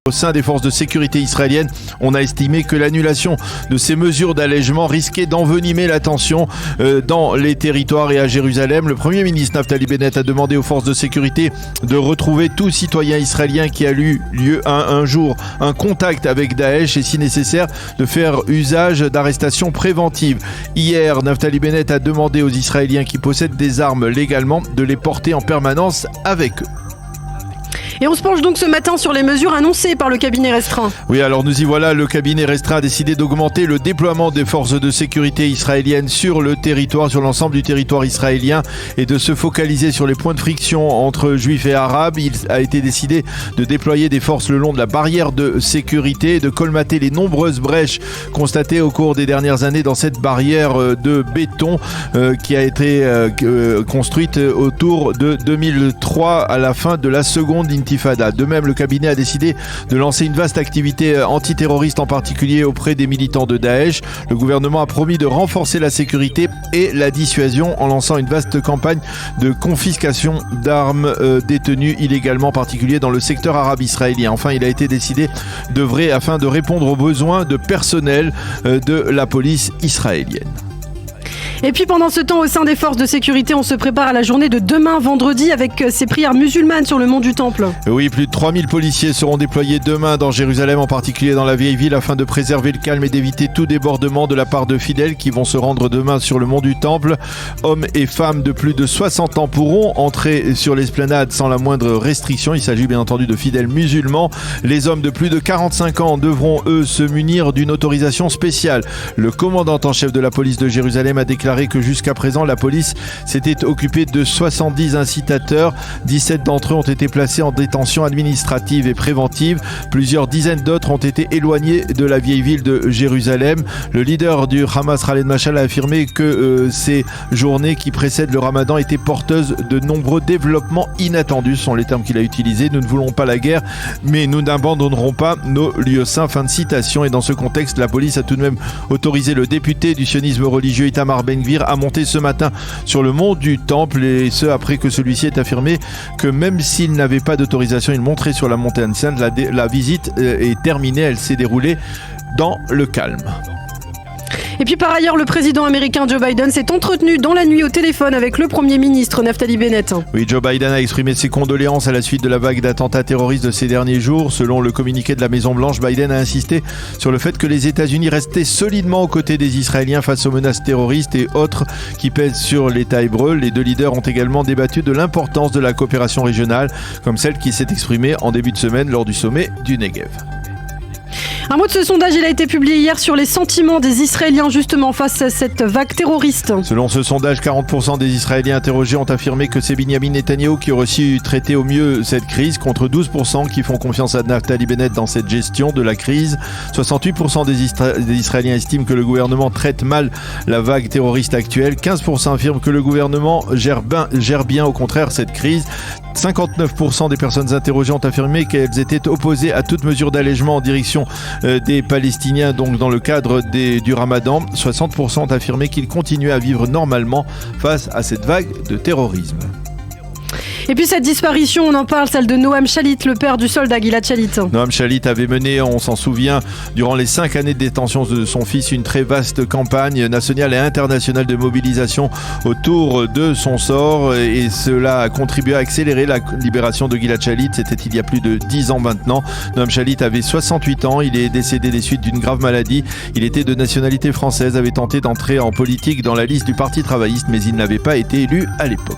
Au sein des forces de sécurité israéliennes, on a estimé que l'annulation de ces mesures d'allègement risquait d'envenimer la tension dans les territoires et à Jérusalem. Le Premier ministre Naftali Bennett a demandé aux forces de sécurité de retrouver tout citoyen israélien qui a eu lieu un jour un contact avec Daesh et si nécessaire de faire usage d'arrestations préventives. Hier, Naftali Bennett a demandé aux Israéliens qui possèdent des armes légalement de les porter en permanence avec eux. Et on se penche donc ce matin sur les mesures annoncées par le cabinet restreint. Oui, alors nous y voilà. Le cabinet restreint a décidé d'augmenter le déploiement des forces de sécurité israéliennes sur le territoire, sur l'ensemble du territoire israélien et de se focaliser sur les points de friction entre juifs et arabes. Il a été décidé de déployer des forces le long de la barrière de sécurité et de colmater les nombreuses brèches constatées au cours des dernières années dans cette barrière de béton qui a été construite autour de 2003 à la fin de la seconde intifada. De même, le cabinet a décidé de lancer une vaste activité antiterroriste, en particulier auprès des militants de Daesh. Le gouvernement a promis de renforcer la sécurité et la dissuasion en lançant une vaste campagne de confiscation d'armes détenues illégalement, en particulier dans le secteur arabe israélien. Enfin, il a été décidé d'œuvrer afin de répondre aux besoins de personnel de la police israélienne. Et puis pendant ce temps, au sein des forces de sécurité, on se prépare à la journée de demain vendredi avec ces prières musulmanes sur le mont du Temple. Oui, plus de 3000 policiers seront déployés demain dans Jérusalem, en particulier dans la vieille ville, afin de préserver le calme et d'éviter tout débordement de la part de fidèles qui vont se rendre demain sur le mont du Temple. Hommes et femmes de plus de 60 ans pourront entrer sur l'esplanade sans la moindre restriction. Il s'agit bien entendu de fidèles musulmans. Les hommes de plus de 45 ans devront, eux, se munir d'une autorisation spéciale. Le commandant en chef de la police de Jérusalem a déclaré que jusqu'à présent, la police s'était occupée de 70 incitateurs. 17 d'entre eux ont été placés en détention administrative et préventive. Plusieurs dizaines d'autres ont été éloignés de la vieille ville de Jérusalem. Le leader du Hamas, Khaled Mashal, a affirmé que ces journées qui précèdent le Ramadan étaient porteuses de nombreux développements inattendus. Ce sont les termes qu'il a utilisés. Nous ne voulons pas la guerre, mais nous n'abandonnerons pas nos lieux saints. Fin de citation. Et dans ce contexte, la police a tout de même autorisé le député du sionisme religieux Itamar Ben-Gvir à monter ce matin sur le mont du Temple, et ce après que celui-ci ait affirmé que même s'il n'avait pas d'autorisation, il monterait sur la montagne sainte. La visite est terminée, elle s'est déroulée dans le calme. Et puis par ailleurs, le président américain Joe Biden s'est entretenu dans la nuit au téléphone avec le Premier ministre Naftali Bennett. Oui, Joe Biden a exprimé ses condoléances à la suite de la vague d'attentats terroristes de ces derniers jours. Selon le communiqué de la Maison-Blanche, Biden a insisté sur le fait que les États-Unis restaient solidement aux côtés des Israéliens face aux menaces terroristes et autres qui pèsent sur l'État hébreu. Les deux leaders ont également débattu de l'importance de la coopération régionale, comme celle qui s'est exprimée en début de semaine lors du sommet du Negev. Un mot de ce sondage, il a été publié hier sur les sentiments des Israéliens justement face à cette vague terroriste. Selon ce sondage, 40% des Israéliens interrogés ont affirmé que c'est Benyamin Netanyahou qui aurait su traiter au mieux cette crise, contre 12% qui font confiance à Naftali Bennett dans cette gestion de la crise. 68% des Israéliens estiment que le gouvernement traite mal la vague terroriste actuelle. 15% affirment que le gouvernement gère bien au contraire cette crise. 59% des personnes interrogées ont affirmé qu'elles étaient opposées à toute mesure d'allègement en direction des Palestiniens, donc dans le cadre du Ramadan. 60% ont affirmé qu'ils continuaient à vivre normalement face à cette vague de terrorisme. Et puis cette disparition, on en parle, celle de Noam Shalit, le père du soldat Gilad Shalit. Noam Shalit avait mené, on s'en souvient, durant les 5 années de détention de son fils, une très vaste campagne nationale et internationale de mobilisation autour de son sort, et cela a contribué à accélérer la libération de Gilad Shalit. C'était il y a plus de 10 ans maintenant. Noam Shalit avait 68 ans, il est décédé des suites d'une grave maladie. Il était de nationalité française, avait tenté d'entrer en politique dans la liste du Parti travailliste, mais il n'avait pas été élu à l'époque.